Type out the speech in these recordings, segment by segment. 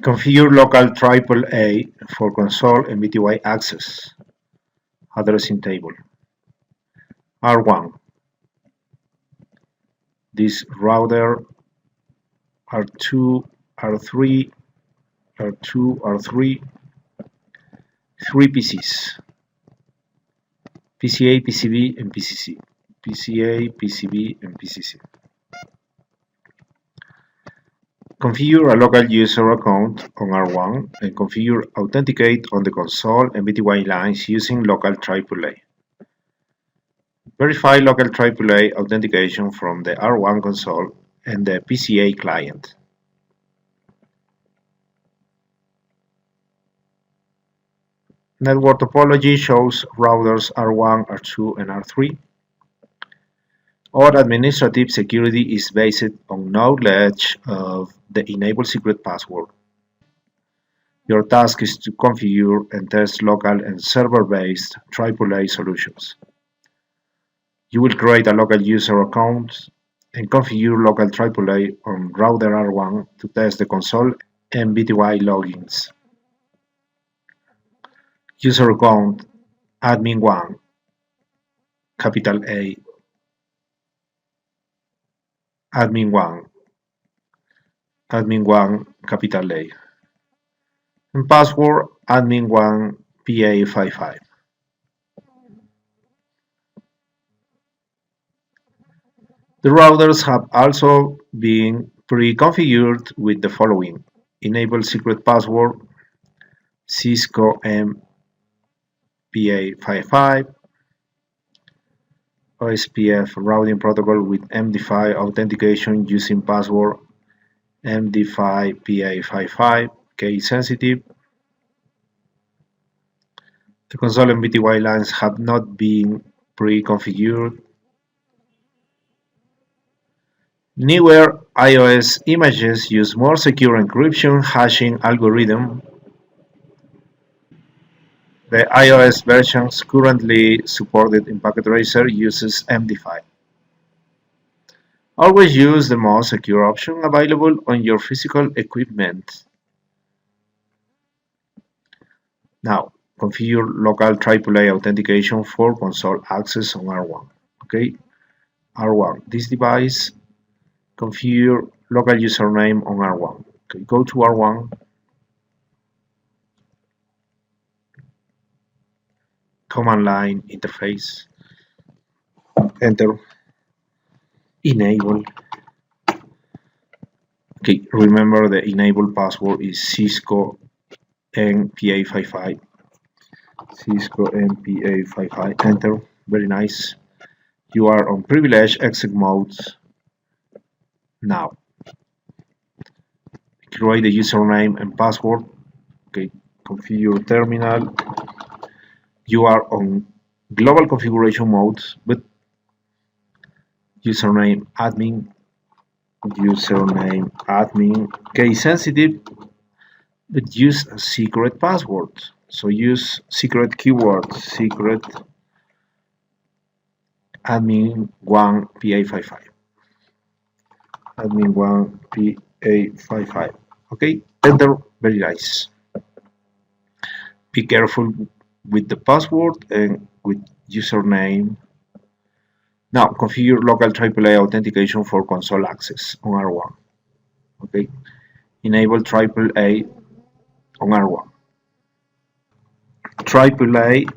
Configure local AAA for console and VTY access. Addressing table. R1. This router R2, R3, R2, R3, 3 PCs. PCA, PCB, and PCC. PCA, PCB, and PCC. Configure a local user account on R1 and configure Authenticate on the console and VTY lines using local AAA. Verify local AAA authentication from the R1 console and the PCA client. Network topology shows routers R1, R2, and R3. Our administrative security is based on knowledge of the enable secret password. Your task is to configure and test local and server-based AAA solutions. You will create a local user account and configure local AAA on router R1 to test the console and VTY logins. User account admin1, capital A, admin1, admin1, capital A, and password admin1 PA55. The routers have also been pre-configured with the following: enable secret password, Cisco MPA55, OSPF routing protocol with MD5 authentication using password MD5 PA55, case sensitive. The console and VTY lines have not been pre-configured. Newer iOS images use more secure encryption hashing algorithm. The iOS versions currently supported in Packet Tracer uses MD5. Always use the most secure option available on your physical equipment. Now, configure local AAA authentication for console access on R1. Okay, R1. This device, configure local username on R1. Okay, go to R1. Command line interface. Enter. Enable. Okay, remember the enable password is Cisco MPA55. Cisco MPA55. Enter. Very nice. You are on privileged exec mode. Now, create the username and password. Okay, configure terminal. You are on global configuration mode, but username admin, case sensitive, but use a secret password. So use secret keyword, secret admin1 PA55. Admin1 PA55. Okay, enter. Very nice. Be careful with the password and with username. Now configure local AAA authentication for console access on R1. Okay, enable AAA on R1. AAA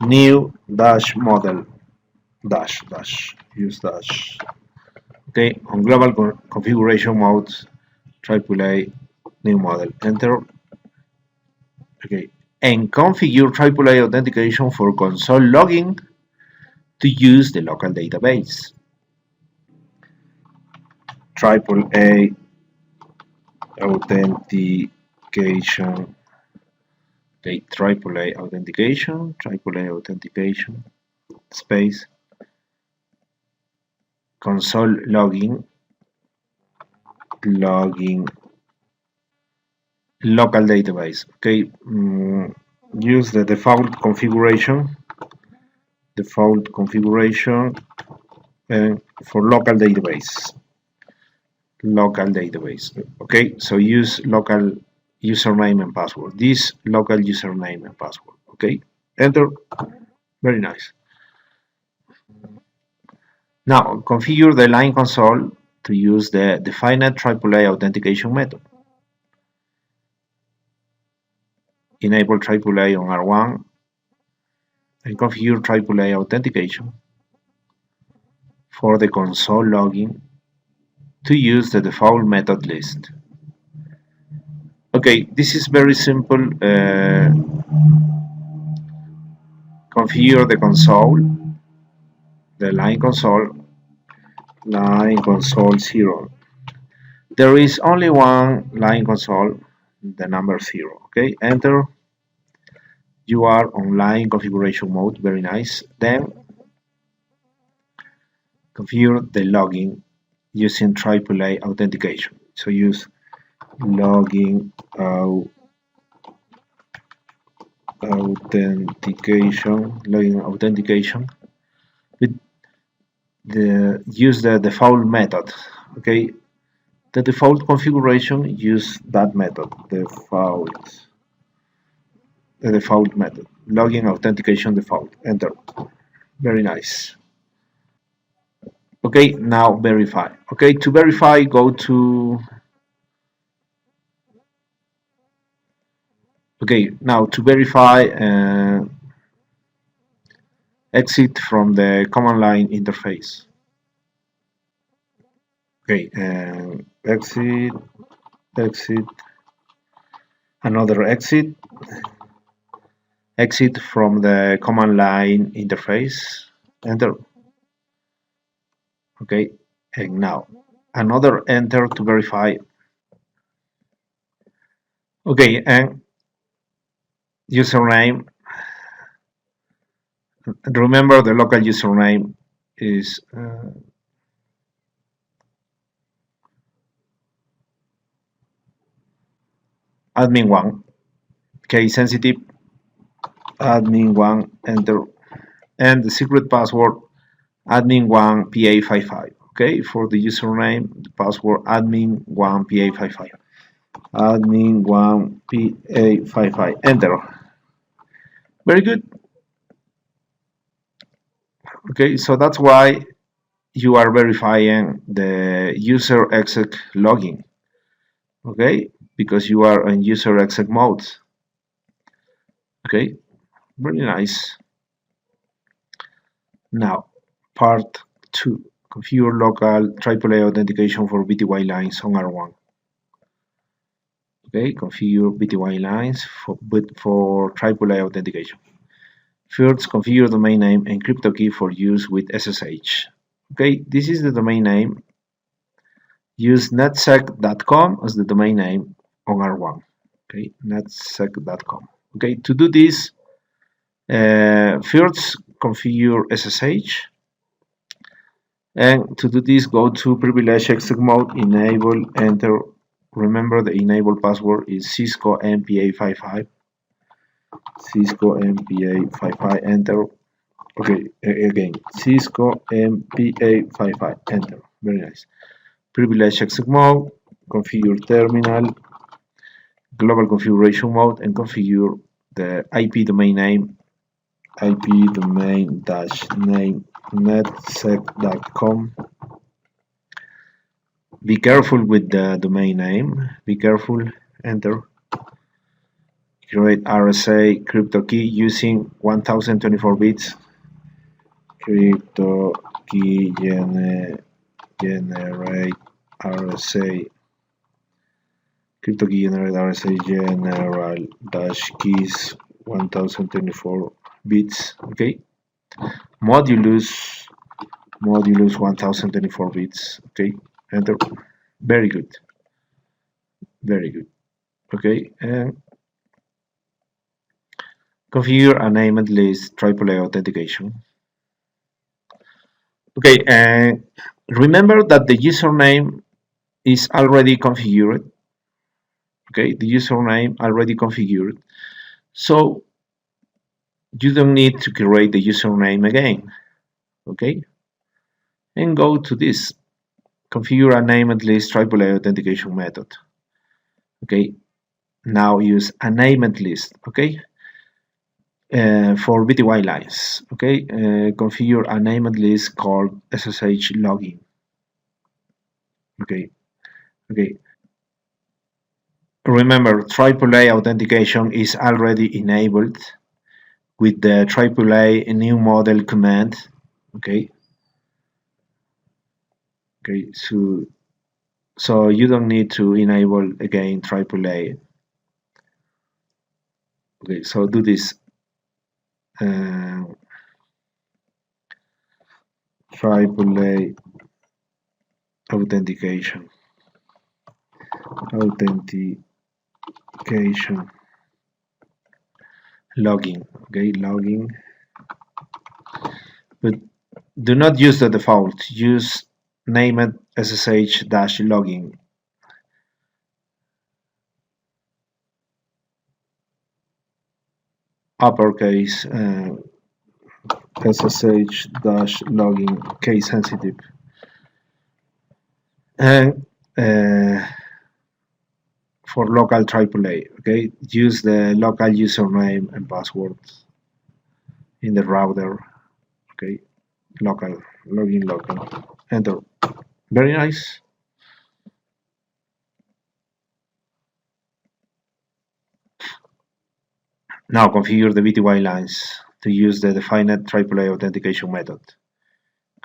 new dash model dash use dash. Okay, on global configuration mode, AAA new model. Enter. Okay, and configure AAA authentication for console login to use the local database. AAA authentication. Okay, AAA authentication, space, console login, local database. Okay, use the default configuration for local database. local database. Okay, so use local username and password. This local username and password. Okay, enter. Very nice. Now configure the line console to use the defined AAA authentication method. Enable AAA on R1 and configure AAA authentication for the console login to use the default method list. Okay, this is very simple. Configure the console, the line console 0. There is only one line console, the number 0. Okay, enter. You are on line configuration mode, very nice. Then configure the login using AAA authentication. So use login authentication with use the default method. Okay, the default configuration use that method, the default method, login authentication default. Enter. Very nice. Okay, now verify. Okay, to verify, go to. Okay, now to verify, exit from the command line interface. Okay, exit, another exit, exit from the command line interface. Enter. Okay, and now another enter to verify. Okay, and username. Remember the local username is admin1. Okay, sensitive admin1, enter, and the secret password admin1 pa55. Okay, for the username, the password admin1 pa55. Admin1 pa55. Enter. Very good. Okay, so that's why you are verifying the user exec login. Okay, because you are in user exec mode. Okay, very nice. Now, part 2. Configure local AAA authentication for VTY lines on R1. Okay, configure VTY lines for AAA authentication. First, configure domain name and crypto key for use with SSH. Okay, this is the domain name. Use netsec.com as the domain name on R1. Okay, netsec.com. Okay, to do this, first configure SSH. And to do this, go to privilege exec mode, enable, enter. Remember the enable password is Cisco MPA55. Cisco MPA55, enter. Okay, again, Cisco MPA55, enter. Very nice. Privilege exec mode, configure terminal, global configuration mode, and configure the IP domain name, IP domain -name netsec.com. Be careful with the domain name. Be careful. Enter. Create RSA crypto key using 1024 bits. Crypto key generate RSA. Crypto key generate RSA general dash keys 1024 bits. Okay. Modulus 1024 bits. Okay. Enter. Very good. Very good. Okay, and configure a named list AAA authentication. Okay, and remember that the username is already configured. Okay, the username already configured. So you don't need to create the username again. Okay, and go to this. configure a named list AAA authentication method. Okay, now use a named list. Okay, for VTY lines. Okay, configure a named list called SSH login. Okay, okay. Remember, AAA authentication is already enabled with the AAA new model command. Okay, okay. So you don't need to enable again AAA. Okay, so do this. AAA authentication. Login. Okay, login. But do not use the default. Use named SSH-login. Uppercase SSH-login, case sensitive. And for local AAA, okay, use the local username and password in the router. Okay, local, login local, enter. Very nice. Now configure the VTY lines to use the defined AAA authentication method.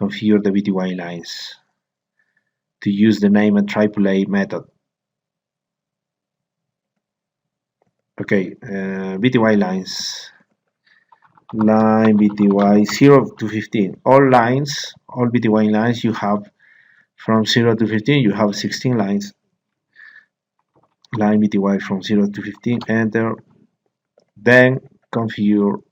Configure the VTY lines to use the named AAA method. Okay, VTY lines. Line VTY 0 to 15. All lines, all VTY lines you have from 0 to 15, you have 16 lines. Line VTY from 0 to 15, enter. Then configure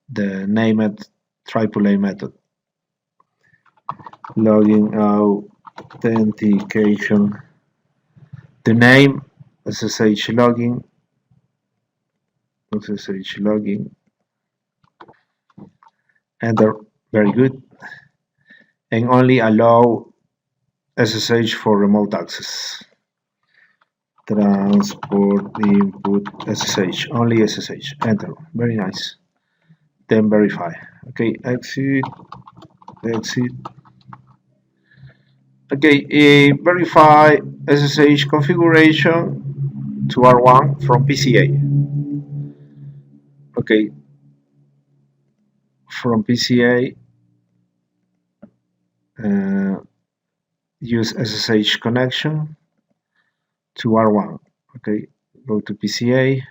the named AAA method. Login authentication. The name SSH login. SSH login. Enter. Very good. And only allow SSH for remote access. Transport input SSH. Only SSH. Enter. Very nice. Then verify. Okay, exit. Exit. Okay, verify SSH configuration to R1 from PCA. Okay, from PCA, use SSH connection to R1. Okay, go to PCA.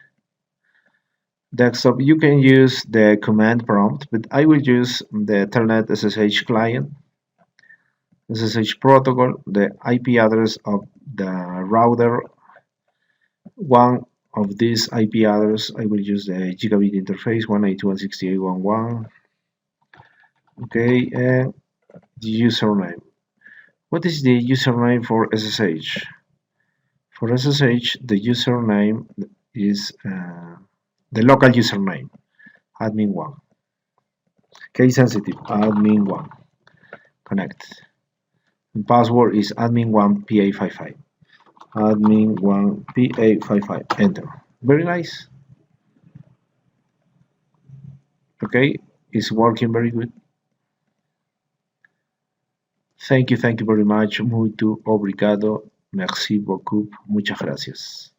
Desktop, you can use the command prompt, but I will use the Telnet SSH client, SSH protocol, the IP address of the router. One of these IP address, I will use the gigabit interface 192.168.1.1. Okay, and the username. What is the username for SSH? For SSH, the username is the local username, admin1. Case sensitive, admin1. Connect. And password is admin1pa55. Admin1pa55. Enter. Very nice. Okay, it's working very good. Thank you very much. Muito obrigado. Merci beaucoup. Muchas gracias.